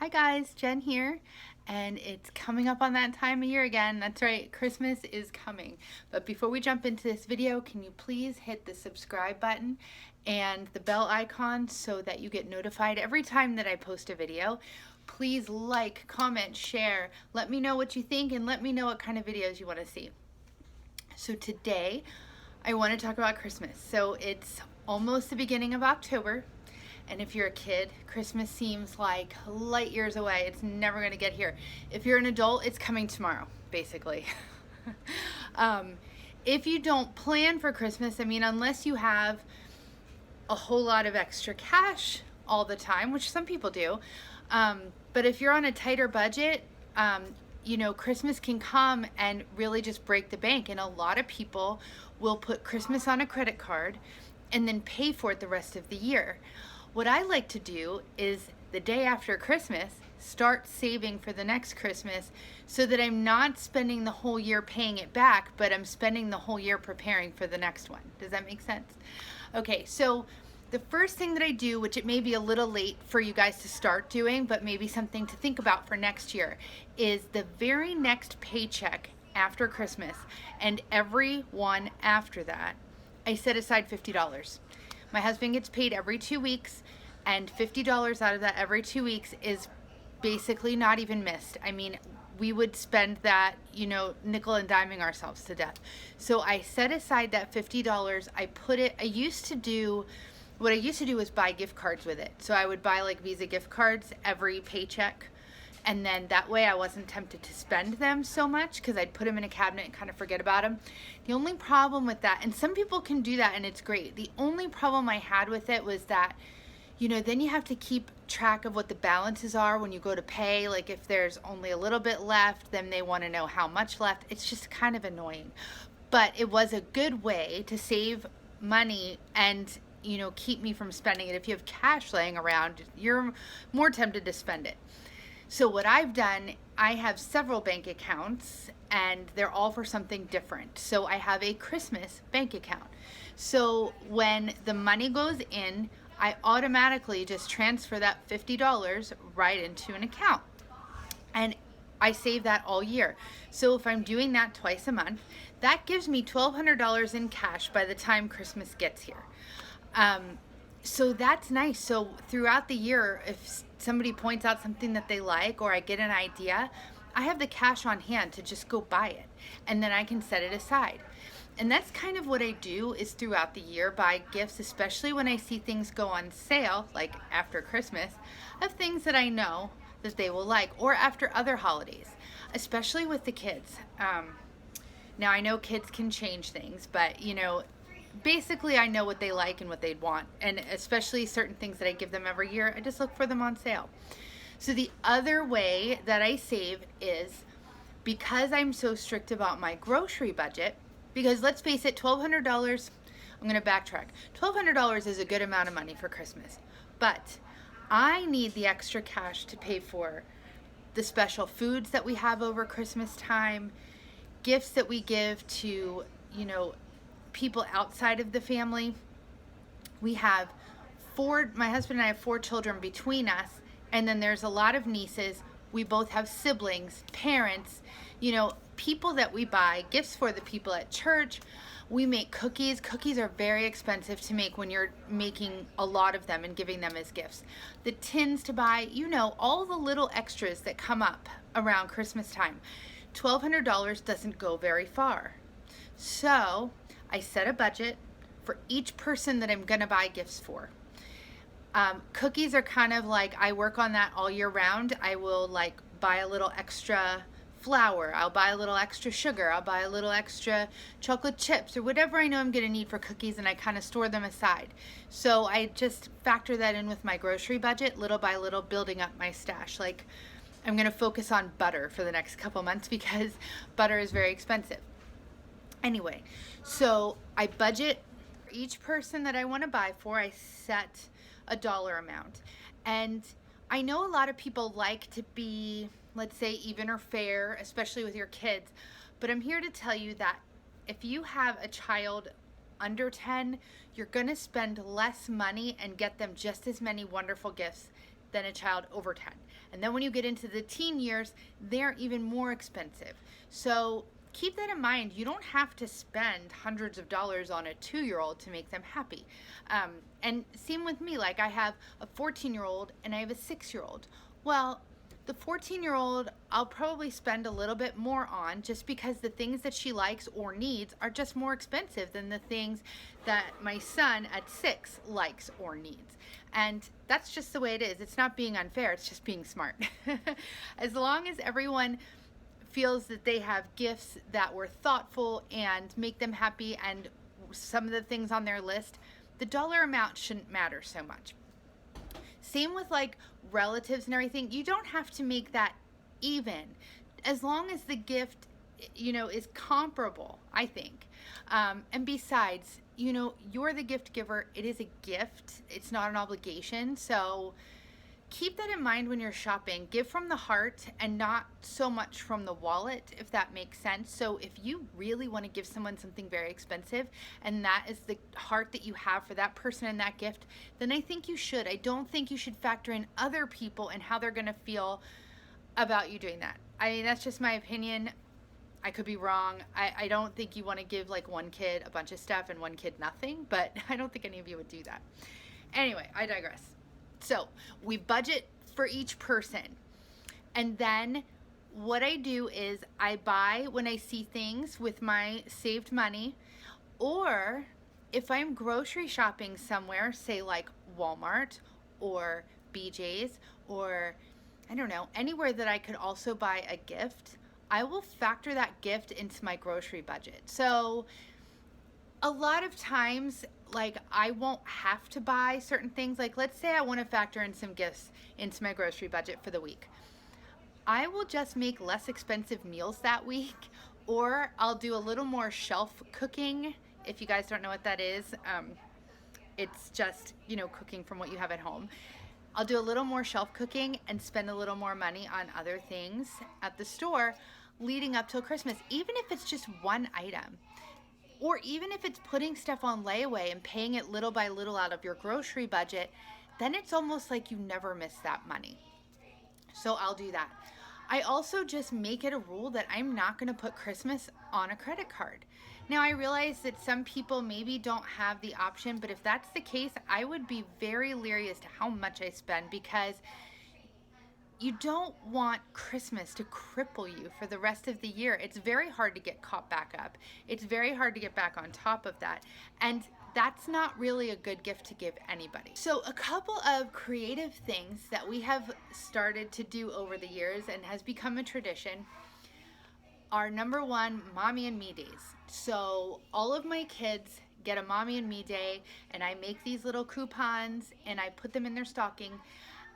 Hi guys, Jen here, and it's coming up on that time of year again. That's right, Christmas is coming. But before we jump into this video, can you please hit the subscribe button and the bell icon so that you get notified every time that I post a video. Please like, comment, share, let me know what you think, and let me know what kind of videos you want to see. So today, I want to talk about Christmas. So it's almost the beginning of October. And if you're a kid, Christmas seems like light years away. It's never going to get here. If you're an adult, it's coming tomorrow, basically. um, if you don't plan for Christmas, I mean, unless you have a whole lot of extra cash all the time, which some people do, but if you're on a tighter budget, Christmas can come and really just break the bank. And a lot of people will put Christmas on a credit card and then pay for it the rest of the year. What I like to do is the day after Christmas, start saving for the next Christmas so that I'm not spending the whole year paying it back, but I'm spending the whole year preparing for the next one. Does that make sense? Okay, so the first thing that I do, which it may be a little late for you guys to start doing, but maybe something to think about for next year, is the very next paycheck after Christmas and every one after that, I set aside $50. My husband gets paid every 2 weeks, and $50 out of that every 2 weeks is basically not even missed. I mean, we would spend that, nickel and diming ourselves to death. So I set aside that $50. What I used to do was buy gift cards with it. So I would buy like Visa gift cards every paycheck. And then that way I wasn't tempted to spend them so much because I'd put them in a cabinet and kind of forget about them. The only problem with that, and some people can do that and it's great. The only problem I had with it was that, then you have to keep track of what the balances are when you go to pay. Like if there's only a little bit left, then they want to know how much left. It's just kind of annoying. But it was a good way to save money and keep me from spending it. If you have cash laying around, you're more tempted to spend it. So what I've done, I have several bank accounts and they're all for something different. So I have a Christmas bank account. So when the money goes in, I automatically just transfer that $50 right into an account. And I save that all year. So if I'm doing that twice a month, that gives me $1,200 in cash by the time Christmas gets here. So that's nice. So throughout the year, if somebody points out something that they like or I get an idea, I have the cash on hand to just go buy it and then I can set it aside. And that's kind of what I do is throughout the year buy gifts, especially when I see things go on sale, like after Christmas, of things that I know that they will like, or after other holidays, especially with the kids. Now I know kids can change things, but basically I know what they like and what they'd want, and especially certain things that I give them every year, I just look for them on sale. So the other way that I save is because I'm so strict about my grocery budget, because let's face it, $1,200, I'm going to backtrack. $1,200 is a good amount of money for Christmas, but I need the extra cash to pay for the special foods that we have over Christmas time, gifts that we give to, people outside of the family. We have my husband and I have 4 children between us, and then there's a lot of nieces. We both have siblings, parents, people that we buy gifts for, the people at church. We make cookies. Cookies are very expensive to make when you're making a lot of them and giving them as gifts. The tins to buy, all the little extras that come up around Christmas time. $1,200 doesn't go very far. So I set a budget for each person that I'm going to buy gifts for. Cookies are kind of like, I work on that all year round. I will buy a little extra flour. I'll buy a little extra sugar. I'll buy a little extra chocolate chips or whatever I know I'm going to need for cookies, and I kind of store them aside. So I just factor that in with my grocery budget, little by little, building up my stash. I'm going to focus on butter for the next couple months because butter is very expensive. Anyway, so I budget for each person that I want to buy for. I set a dollar amount. And I know a lot of people like to be, let's say, even or fair, especially with your kids. But I'm here to tell you that if you have a child under 10, you're going to spend less money and get them just as many wonderful gifts than a child over 10. And then when you get into the teen years, they're even more expensive. So keep that in mind. You don't have to spend hundreds of dollars on a 2-year-old to make them happy. And same with me, like I have a 14-year-old and I have a 6-year-old. Well, the 14-year-old, I'll probably spend a little bit more on, just because the things that she likes or needs are just more expensive than the things that my son at 6 likes or needs. And that's just the way it is. It's not being unfair, it's just being smart. As long as everyone feels that they have gifts that were thoughtful and make them happy, and some of the things on their list, the dollar amount shouldn't matter so much. Same with like relatives and everything. You don't have to make that even, as long as the gift, is comparable, I think. And besides, you're the gift giver. It is a gift. It's not an obligation. So keep that in mind when you're shopping. Give from the heart and not so much from the wallet, if that makes sense. So if you really want to give someone something very expensive and that is the heart that you have for that person and that gift, then I think you should. I don't think you should factor in other people and how they're going to feel about you doing that. I mean, that's just my opinion. I could be wrong. I don't think you want to give like one kid a bunch of stuff and one kid nothing, but I don't think any of you would do that. Anyway, I digress. So we budget for each person. And then what I do is I buy when I see things with my saved money, or if I'm grocery shopping somewhere, say like Walmart or BJ's, or I don't know, anywhere that I could also buy a gift, I will factor that gift into my grocery budget. So a lot of times, like, I won't have to buy certain things. Like, let's say I want to factor in some gifts into my grocery budget for the week. I will just make less expensive meals that week, or I'll do a little more shelf cooking. If you guys don't know what that is, it's just, cooking from what you have at home. I'll do a little more shelf cooking and spend a little more money on other things at the store leading up till Christmas, even if it's just one item. Or even if it's putting stuff on layaway and paying it little by little out of your grocery budget, then it's almost like you never miss that money. So I'll do that. I also just make it a rule that I'm not going to put Christmas on a credit card. Now, I realize that some people maybe don't have the option, but if that's the case, I would be very leery as to how much I spend, because you don't want Christmas to cripple you for the rest of the year. It's very hard to get caught back up. It's very hard to get back on top of that. And that's not really a good gift to give anybody. So a couple of creative things that we have started to do over the years and has become a tradition are, number one, Mommy and Me days. So all of my kids get a Mommy and Me day, and I make these little coupons and I put them in their stocking.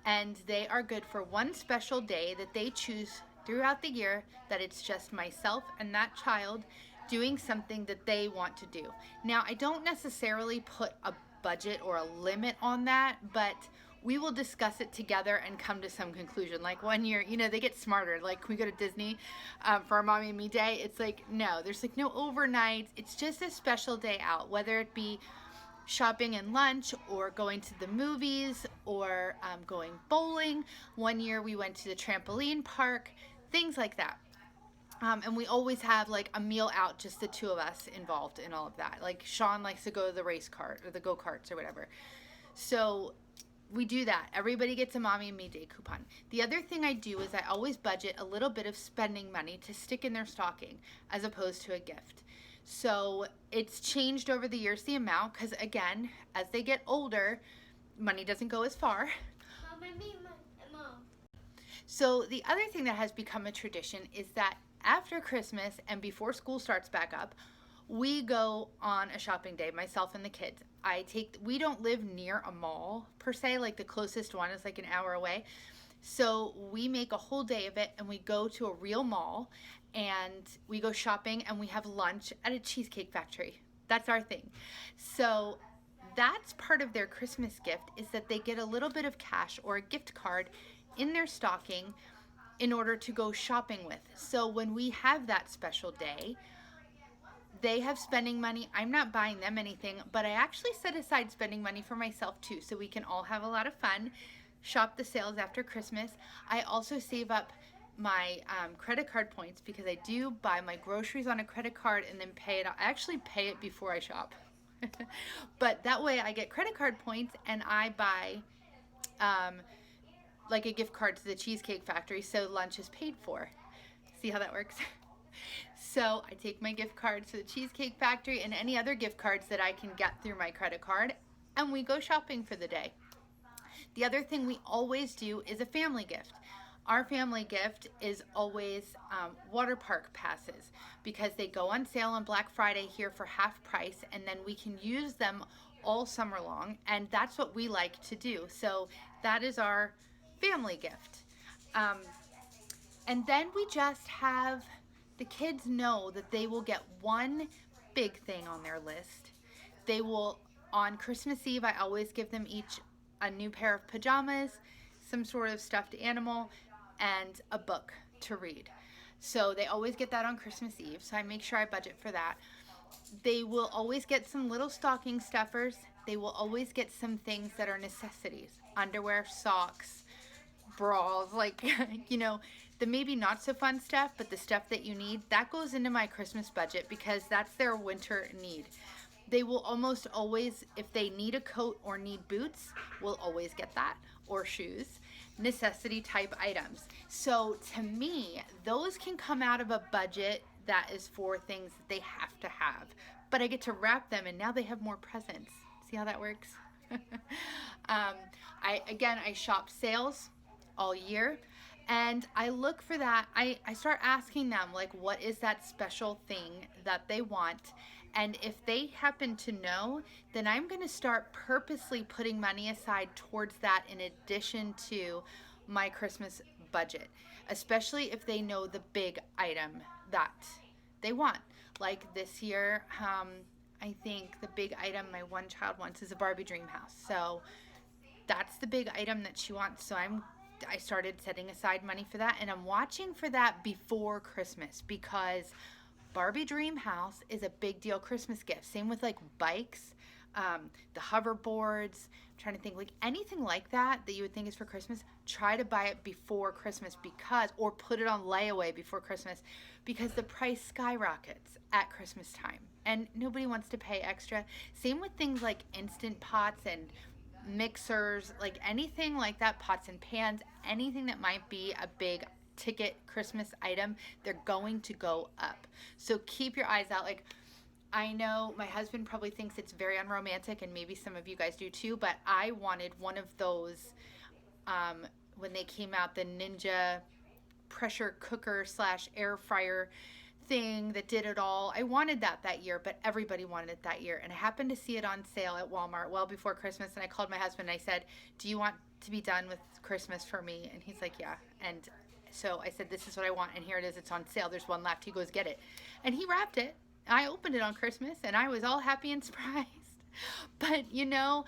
And they are good for one special day that they choose throughout the year, that it's just myself and that child doing something that they want to do. Now, I don't necessarily put a budget or a limit on that, but we will discuss it together and come to some conclusion. Like one year, they get smarter. Like we go to Disney for our Mommy and Me day. It's like, no, there's like no overnights. It's just a special day out, whether it be shopping and lunch, or going to the movies, or going bowling. One year we went to the trampoline park, things like that. And we always have like a meal out, just the two of us involved in all of that. Like Sean likes to go to the race cart or the go-karts or whatever. So we do that. Everybody gets a Mommy and Me day coupon. The other thing I do is I always budget a little bit of spending money to stick in their stocking as opposed to a gift. So it's changed over the years, the amount, because again, as they get older, money doesn't go as far. Mom. So the other thing that has become a tradition is that after Christmas and before school starts back up, we go on a shopping day, myself and the kids. We don't live near a mall per se, like the closest one is like an hour away. So we make a whole day of it and we go to a real mall and we go shopping and we have lunch at a Cheesecake Factory. That's our thing. So that's part of their Christmas gift, is that they get a little bit of cash or a gift card in their stocking in order to go shopping with. So when we have that special day, they have spending money. I'm not buying them anything, but I actually set aside spending money for myself too, so we can all have a lot of fun. shop the sales after Christmas. I also save up my credit card points because I do buy my groceries on a credit card and then pay it. I actually pay it before I shop. But that way I get credit card points and I buy like a gift card to the Cheesecake Factory, so lunch is paid for. See how that works? So I take my gift cards to the Cheesecake Factory and any other gift cards that I can get through my credit card, and we go shopping for the day. The other thing we always do is a family gift. Our family gift is always water park passes because they go on sale on Black Friday here for half price, and then we can use them all summer long, and that's what we like to do. So that is our family gift. And then we just have the kids know that they will get one big thing on their list. They will, on Christmas Eve, I always give them each a new pair of pajamas, some sort of stuffed animal, and a book to read. So they always get that on Christmas Eve, so I make sure I budget for that. They will always get some little stocking stuffers. They will always get some things that are necessities: underwear, socks, bras, like, you know, the maybe not so fun stuff, but the stuff that you need, that goes into my Christmas budget because that's their winter need. They will almost always, if they need a coat or need boots, will always get that, or shoes, necessity type items. So to me, those can come out of a budget that is for things that they have to have, but I get to wrap them and now they have more presents. See how that works? I shop sales all year, and I look for that. I start asking them, like, what is that special thing that they want? And if they happen to know, then I'm going to start purposely putting money aside towards that in addition to my Christmas budget, especially if they know the big item that they want. Like this year, I think the big item my one child wants is a Barbie dream house. So that's the big item that she wants. So I started setting aside money for that, and I'm watching for that before Christmas because Barbie Dream House is a big deal Christmas gift. Same with like bikes, the hoverboards. I'm trying to think, like anything like that you would think is for Christmas, try to buy it before Christmas or put it on layaway before Christmas because the price skyrockets at Christmas time and nobody wants to pay extra. Same with things like Instant Pots and mixers, like anything like that, pots and pans, anything that might be a big ticket Christmas item, they're going to go up. So keep your eyes out. Like, I know my husband probably thinks it's very unromantic, and maybe some of you guys do too, but I wanted one of those when they came out, the Ninja pressure cooker / air fryer thing that did it all. I wanted that year, but everybody wanted it that year, and I happened to see it on sale at Walmart well before Christmas, and I called my husband and I said, do you want to be done with Christmas for me? And he's like, yeah. And so I said, this is what I want, and here it is, it's on sale, there's one left. He goes, get it. And he wrapped it. I opened it on Christmas and I was all happy and surprised. But you know,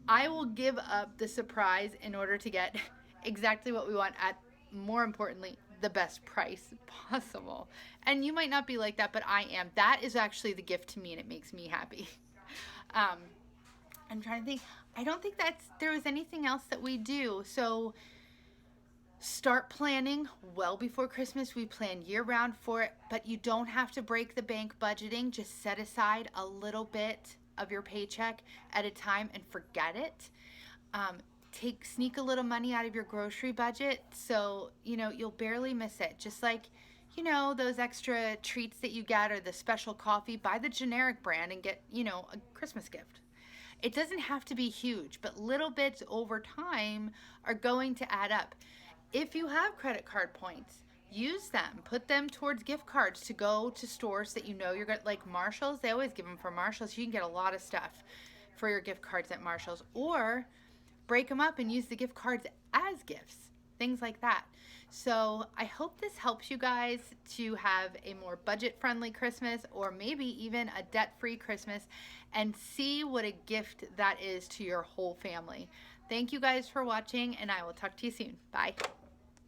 I will give up the surprise in order to get exactly what we want at, more importantly, the best price possible. And you might not be like that, but I am. That is actually the gift to me, and it makes me happy. I'm trying to think. I don't think there was anything else that we do. So start planning well before Christmas. We plan year round for it, but you don't have to break the bank budgeting. Just set aside a little bit of your paycheck at a time and forget it. Sneak a little money out of your grocery budget so, you know, you'll barely miss it. Just like, you know, those extra treats that you get or the special coffee, buy the generic brand and get, you know, a Christmas gift. It doesn't have to be huge, but little bits over time are going to add up. If you have credit card points, use them. Put them towards gift cards to go to stores that you know you're going to, like Marshalls. They always give them for Marshalls. You can get a lot of stuff for your gift cards at Marshalls, or break them up and use the gift cards as gifts, things like that. So I hope this helps you guys to have a more budget-friendly Christmas, or maybe even a debt-free Christmas, and see what a gift that is to your whole family. Thank you guys for watching, and I will talk to you soon. Bye.